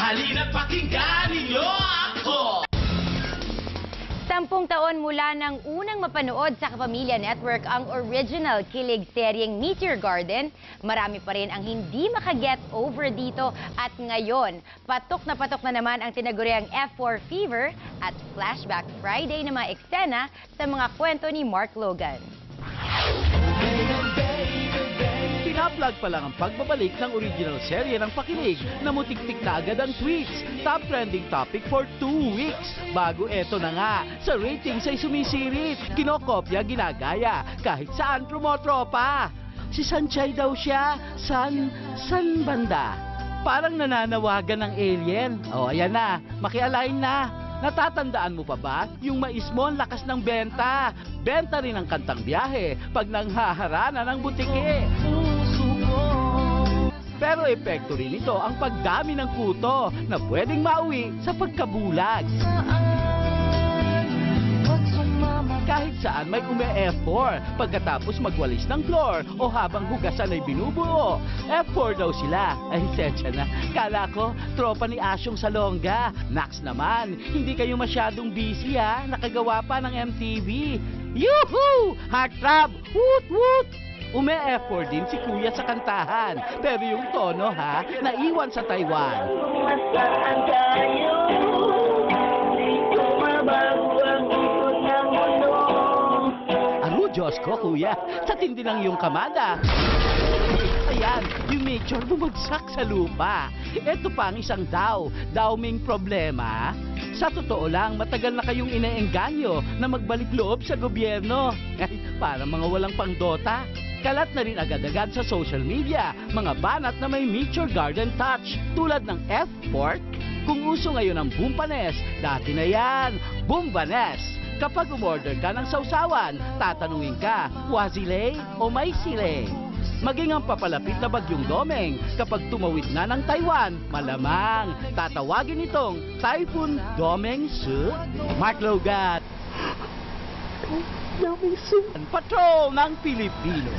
Halina't pakinggan ninyo ako! 10 taon mula nang unang mapanood sa Kapamilya Network ang original kilig seryeng Meteor Garden, marami pa rin ang hindi makaget over dito at ngayon, patok na naman ang tinaguriang F4 Fever at Flashback Friday na mga eksena sa mga kwento ni Mark Logan. Pinaplug pa lang ang pagbabalik ng original serye ng Pakilig na mutik-tik na agad ang tweets. Top trending topic for 2 weeks. Bago eto na nga, sa ratings ay sumisirit. Kinokopya, ginagaya. Kahit saan promotropa. Si Sanchay daw siya. San banda? Parang nananawagan ng alien. O, ayan na. Makialain na. Natatandaan mo pa ba? Yung mais mo ang lakas ng benta. Benta rin ang kantang biyahe pag nanghaharana ng butike. Pero epekto rin ito ang pagdami ng kuto na pwedeng mauwi sa pagkabulag. Kahit saan may ume-F4 pagkatapos magwalis ng floor o habang hugasan ay binubuo. F4 daw sila. Ay, sensya na. Kala ko, tropa ni Asyong Salonga. Naks naman, hindi kayo masyadong busy ha. Nakagawa pa ng MTV. Yuhu! Heartthrob! Woot woot! Ume-F4 din si Kuya sa kantahan. Pero yung tono ha, naiwan sa Taiwan. Diyos ko, Kuya, sa tindi ng iyong kamada. Ayan, yung nature bumagsak sa lupa. Ito pa ang isang dawming problema. Sa totoo lang, matagal na kayong inaengganyo na magbalik loob sa gobyerno. Ay, parang mga walang pangdota. Kalat na rin agad-agad sa social media, mga banat na may Meteor Garden touch, tulad ng F-Pork. Kung uso ngayon ang Bumpanes, dati na yan, Bumbanes. Kapag umorder ka ng sausawan, tatanungin ka, wazile o may sile? Maging ang papalapit na bagyong Domeng, kapag tumawid na ng Taiwan, malamang tatawagin itong Typhoon Domeng Su. Mark Logan. Domeng Su. Patrol ng Pilipino.